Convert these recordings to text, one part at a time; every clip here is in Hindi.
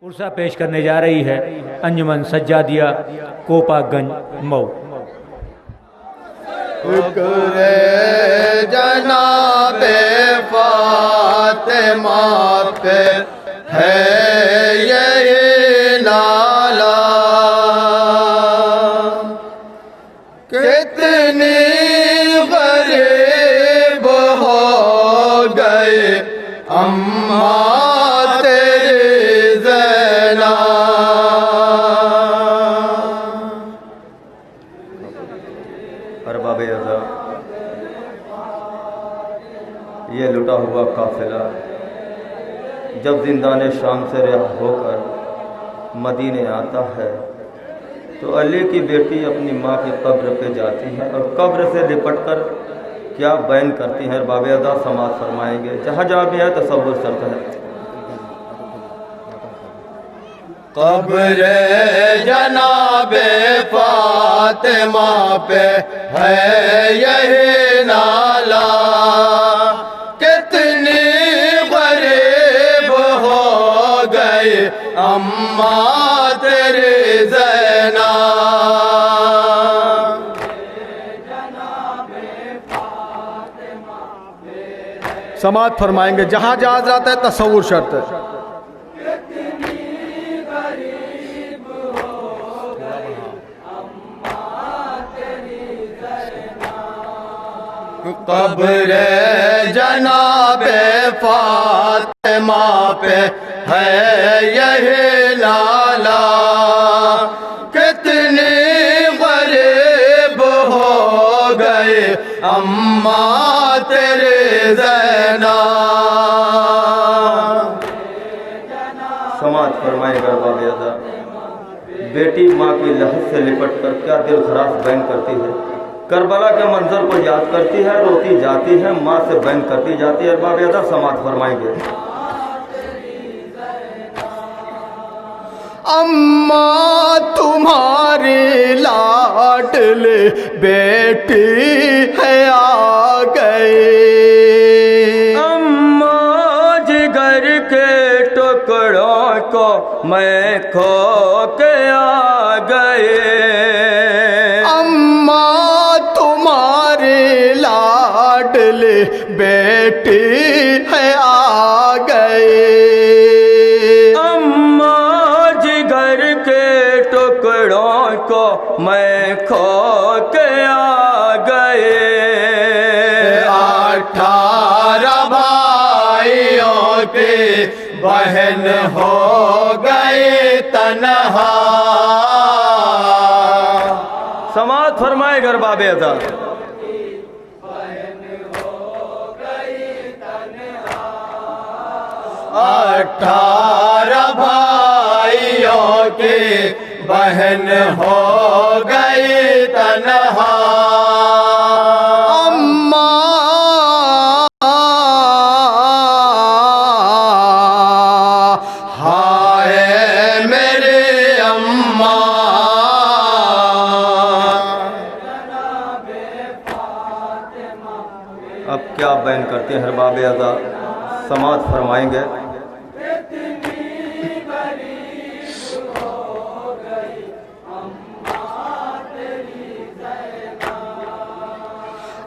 उर्सा पेश करने जा रही है अंजुमन सज्जादिया कोपागंज मऊ। जनाबे फातिमा पे है ये लाला, कितनी गरीब हो गए अम्मा तेरी ज़ैना। अरबाब अज़ा, ये लुटा हुआ काफिला जब जिंदान शाम से रिहा होकर मदीने आता है तो अली की बेटी अपनी माँ की कब्र पे जाती है और कब्र से लिपट कर क्या बयान करती है। अरबाब अज़ा समाज फरमाएंगे, जहाँ जहाँ भी है तसव्वुर चलता है। कब्र जनाबे फातिमा पे है यही नाला, कितनी गरीब हो गई अम्मा तेरी ज़ैना। समाज फरमाएंगे, जहाँ जहाँ जाता है तसव्वुर शर्त है। कब्र जनाबे फातिमा पे है यही लाला, कितनी गरीब हो गए अम्मा तेरे ज़ैना। समाज फरमाएगा अरबाब अज़ा, बेटी माँ की लहर से लिपट कर क्या दिल खराश बयान करती है। करबला के मंजर को याद करती है, रोती जाती है, माँ से बयान करती जाती है। अरबाब अज़ा समाज फरमाएंगे, अम्मा तुम्हारी लाडली बेटी है आ गई, अम्मा जिगर के टुकड़ों को मैं खो के आ गए। अम्मा तुम्हारी लाडली बेटी है आ गई, अम्मा जिगर के टुकड़ों को मैं खो के आ गए। 18 भाइयों की बहन हो गई तन्हा। समाज फरमाएगा अरबाब अज़ा, 18 भाइयों की बहन हो गई तन्हा। अम्मा हाय मेरी अम्मा। अब क्या बयान करते हैं अरबाब अज़ा, समाज फरमाएंगे,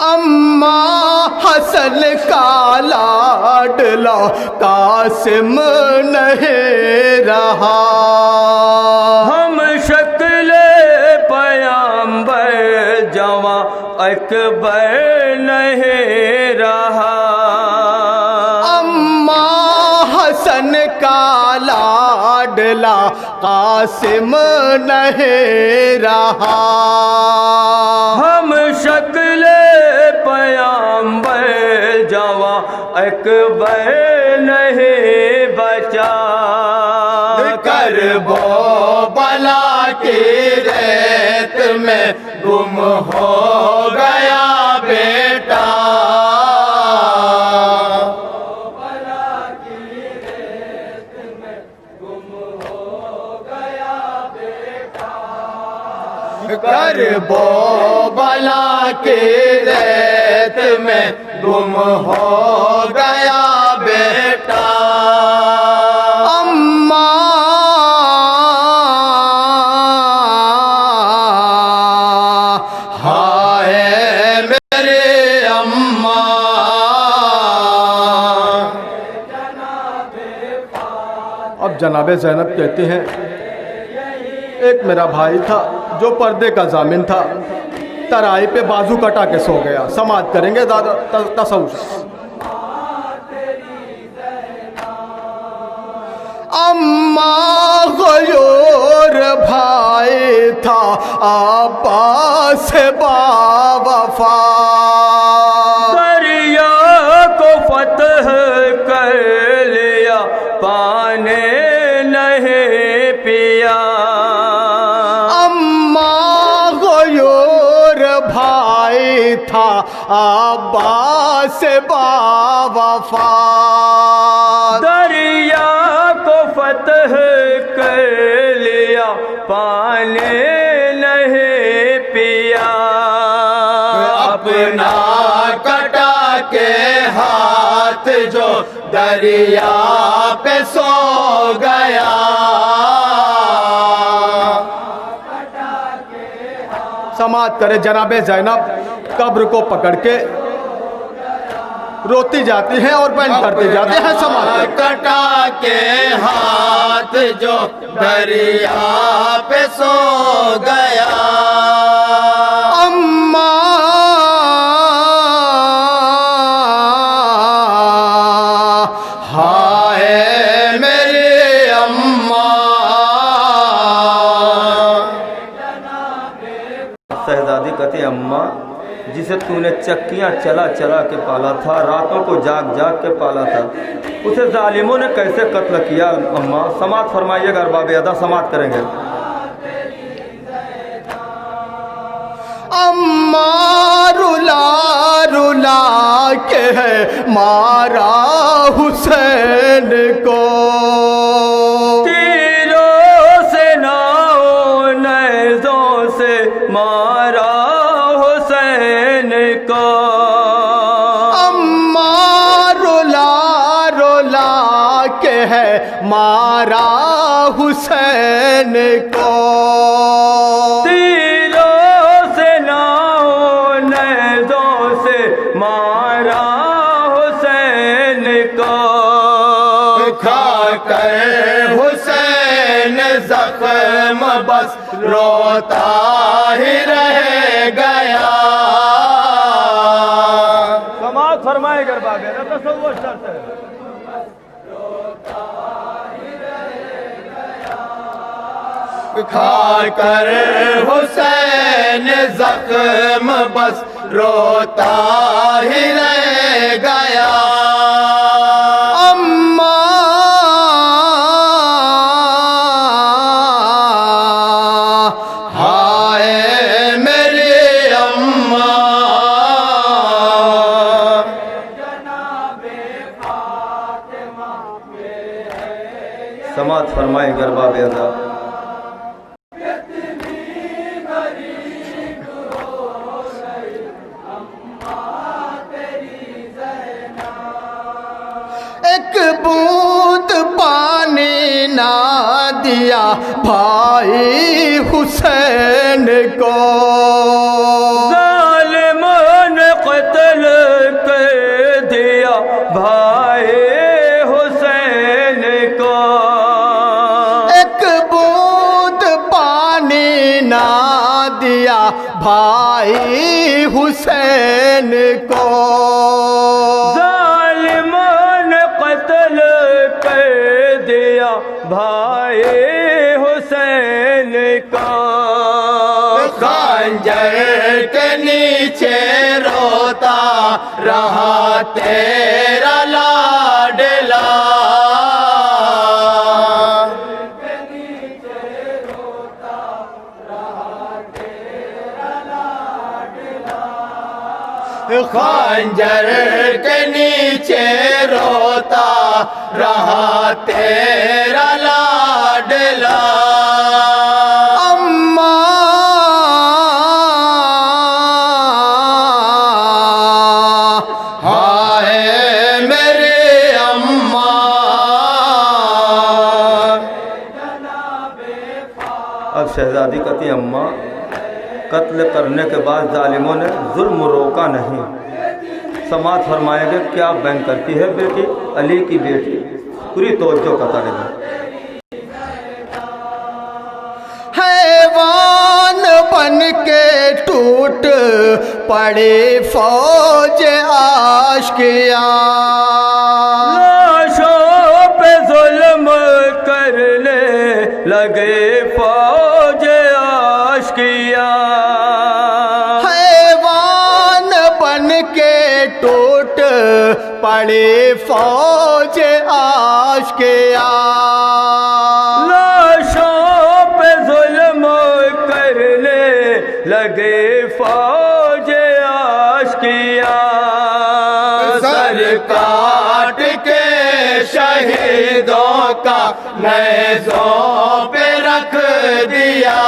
अम्मा हसन का लाडला कासिम नहीं रहा, हम शक्ल पयंबर जवां अकबर नहीं रहा। अम्मा हसन का लाडला कासिम नहीं रहा, हम शक्ल पयंबर जवां अकबर नहीं बचा। कर वो बला की रेत में गुम हो गया बेटा, कर वो बला की रेत में गुम हो गया बेटा। अम्मा अब जनाबे ज़ैनब कहती हैं, एक मेरा भाई था जो पर्दे का जामिन था, तराई पे बाजू कटा के सो गया। समात करेंगे तसव्वुर। अम्मा गयोर भाई था अब्बास बावफा, दरिया को फतह कर लिया पाने नहीं पिया। अम्मा गयोर भाई था अब्बास बावफा, दरिया को फतह कर लिया पाने नहीं पिया। अपना कटा के हाथ जो दरिया पे सो गया, समात करे जनाबे ज़ैनब कब्र को पकड़ के रोती जाती हैं और बैन करते जाते हैं। समात कटा के हाथ जो दरिया पे सो गया, अम्मा हाय मेरी अम्मा। शहजादी कहती, अम्मा जिसे तूने चक्कियाँ चला चला के पाला था, रातों को जाग जाग के पाला था, उसे जालिमों ने कैसे कत्ल किया अम्मा? समात फरमाइएगा, अरबाब अदा समात करेंगे। अम्मा रुला रुला के है मारा हुसैन को, तीरों से नाओ नज़ों से मारा हुसैन को। अम्मा रुला रुला के है मारा हुसैन को, तीरों से नाओ नज़ों से मारा हुसैन को। खाकर हुसैन जख्म बस रोता ही रह गया, समात फरमाए गरबा गया तसव्वुर शर्त है। खाकर हुसैन जख्म बस रोता ही रह गया, अम्मा हाय मेरी अम्मा। समात फरमाए गरबा बेदा। एक बूंद पानी ना दिया भाई हुसैन को, जालिमों ने कत्ल कर दिया भाई हुसैन को। एक बूंद पानी ना दिया भाई हुसैन को, जालिमों ने कत्ल कर दिया भाई हुसैन को। खंजर के नीचे रोता रहा तेरा लाडला, खंजर के नीचे रोता रहा तेरा लाडला, अम्मा हाय मेरी अम्मा। अब शहजादी कहती, अम्मा कत्ल करने के बाद जालिमों ने जुल्म रोका नहीं। समात फरमाएंगे, क्या बैन करती है बेटी, अली की बेटी, पूरी तवज्जो का तालिब है। टूट पड़े फौज आशिकिया। लाशों पे जुल्म करने लगे फौज आशिकिया। हैवान बन के टूट पड़े फौज आशिकिया। लाशों पे जुल्म करने लगे फौज आशिकिया। सर काट के शहीदों का नेज़ों पे रख दिया।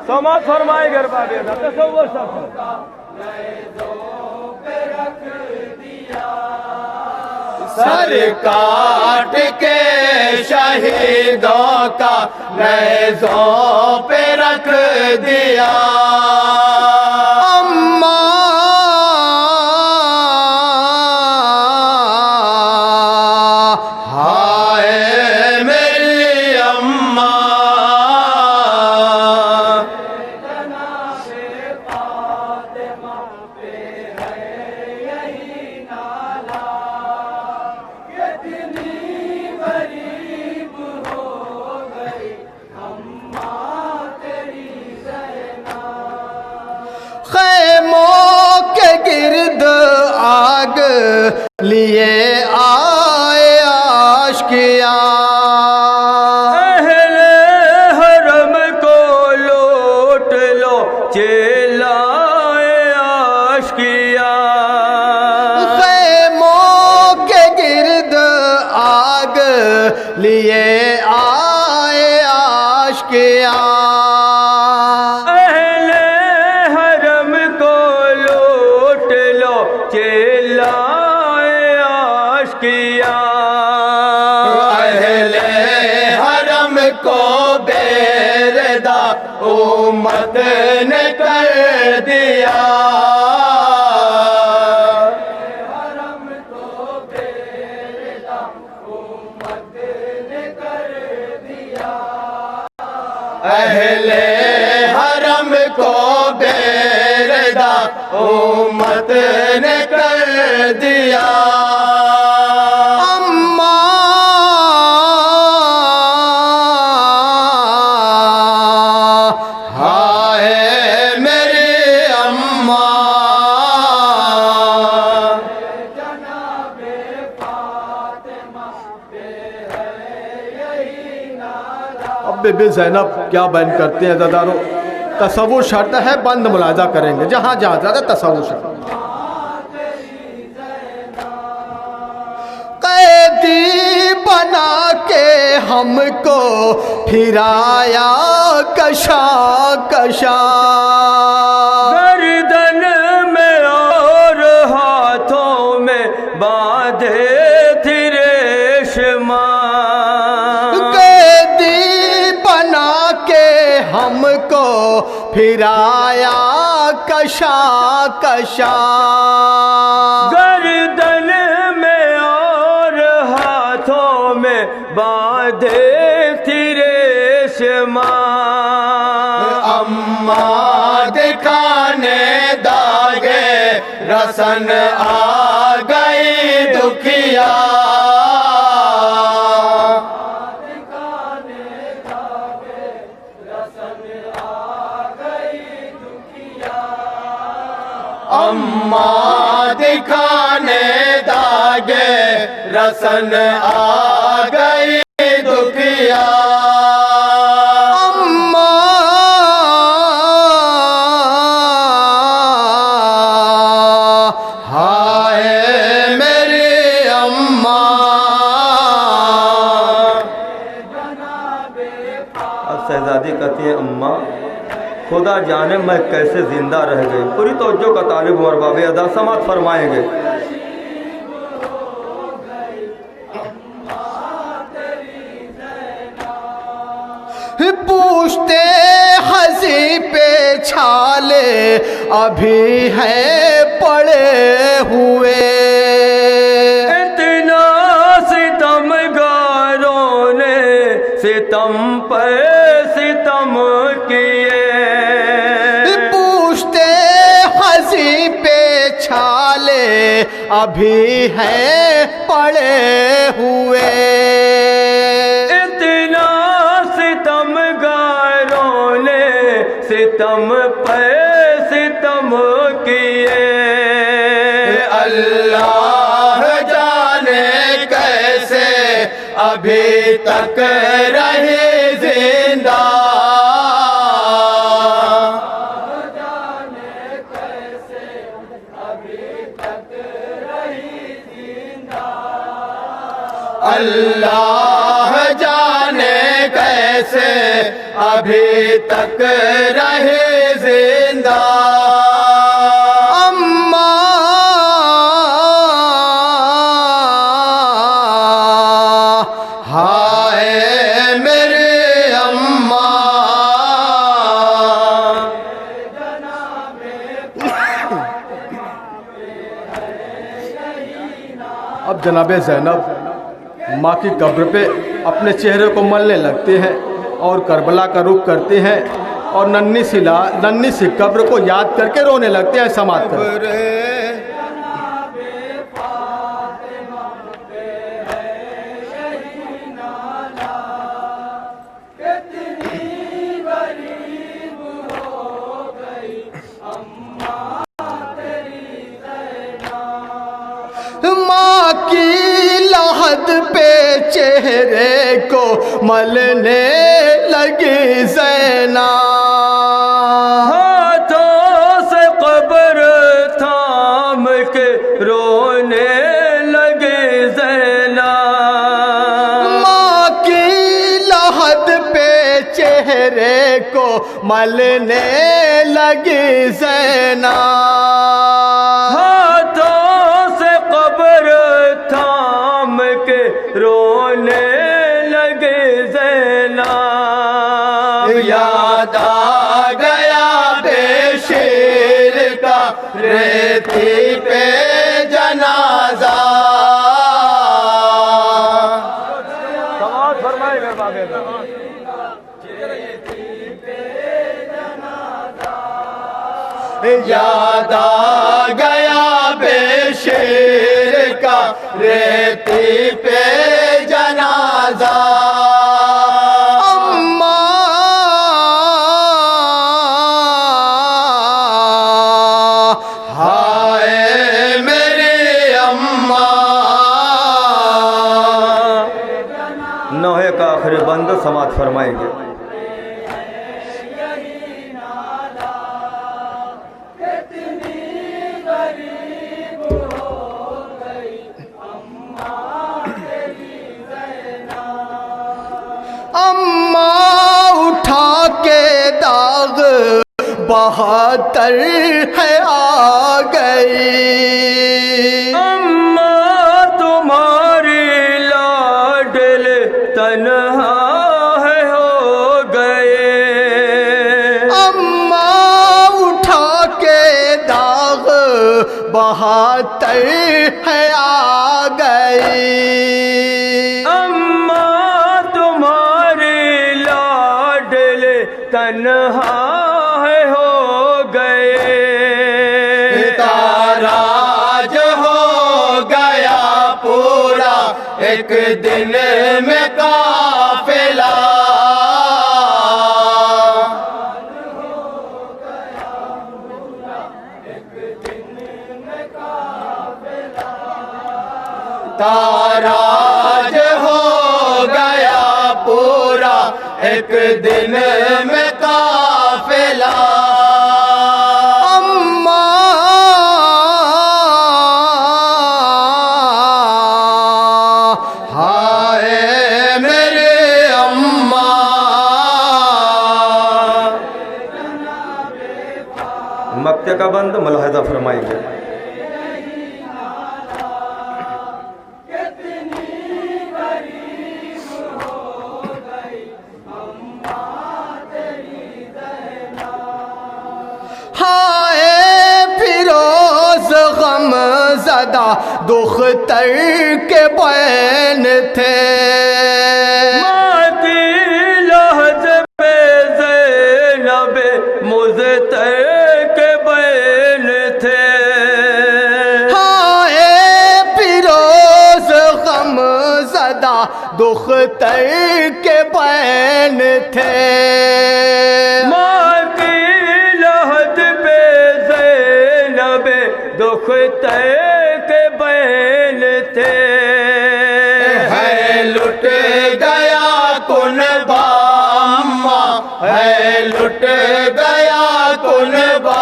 समाज फरमाए घर बाबे तसव्वुर सब सर काट के शहीदों का नेज़ों पे रख दिया। अम्मा हाय मेरी अम्मा। खैमों के गिर्द आग लिए आए आशिकिया। अहले हरम को लूट लो चिल्लाए आशिकिया। खैमों के गिर्द आग लिए आए आशिकिया। चिल्लाए आशिकिया। अहले हरम को बेरदा उम्मत ने कर दिया। अहले हरम को बेरदा उम्मत ने कर दिया। अम्मा हाय मेरी अम्मा। अब बेबी ज़ैनब क्या बयान करते हैं ज़दारो। तसव्वुर शर्त है, बंद मुलाजा करेंगे जहाँ जहाँ ज़्यादा तसव्वुर शर्त। कैदी बना के हमको फिराया कशा कशा। गर्दन में और हाथों में बांधे थी रेशमा। कैदी बना के हमको फिराया कशा कशा। गर्दन में और हाथों में बांधे थी रेशमा। अम्मा दिखाने दागे रसन आ गई दुखिया। अम्मा दिखाने दागे रसन आ गई दुखिया। अम्मा हाय मेरी अम्मा। अब शहजादी कहती है अम्मा खुदा जाने मैं कैसे जिंदा रह गई। पूरी तवज्जो का तालिब उमर बाबे अदा समात फरमाएंगे। पूछते हंसी पे छाले अभी है पड़े हुए। इतना सितमगारों ने सितम पर सितम किए। अभी हैं पड़े हुए। इतना सितमगारों ने सितम पे सितम किए। अल्लाह जाने कैसे अभी तक रहे जिंदा। अल्लाह जाने कैसे अभी तक रहे जिंदा। अम्मा हाय मेरे अम्मा। अब जनाबे ज़ैनब माँ की कब्र पे अपने चेहरे को मलने लगते हैं और करबला का रुख करते हैं और नन्ही सी कब्र को याद करके रोने लगते हैं समाज कर। माँ की लहद पे चेहरे को मलने लगी ज़ैना। हाथों से कब्र थाम के रोने लगे ज़ैना। माँ की लहद पे चेहरे को मलने लगी ज़ैना। रोने लगे ज़ैना। याद आ गया बेशेर का रेती पे जनाजा। याद आ गया बेशेर का रेती पे जनाजा। अम्मा हाय मेरी अम्मा। नोहे का आखिरी बंद समात फरमाएंगे। अम्मा उठा के दाग 72 है आ गई। अम्मा तुम्हारी लाडल तन्हा है हो गए। अम्मा उठा के दाग 72 है आ गई। तन्हा है हो गए। ताराज हो गया पूरा एक दिन में काफिला। ताराज हो गया पूरा एक दिन में काफिला। अम्मा हाय मेरे अम्मा। मक्ते का बंद मुलाहिजा फरमाएंगे। हाय फिरोज गम ज़दा दुख्तर के बैन थे। माती लहज पे ज़ैनब मुज़तर के बैन थे। हाय दुख्तर के बैन थे। माँ की लहद पे ज़ैनब दुख्तर के बैन थे। है लुट गया कुनबा अम्मा, है लुट गया कुनबा।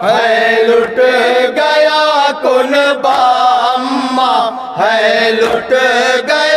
है लुट गया कुनबा अम्मा, है लुट गया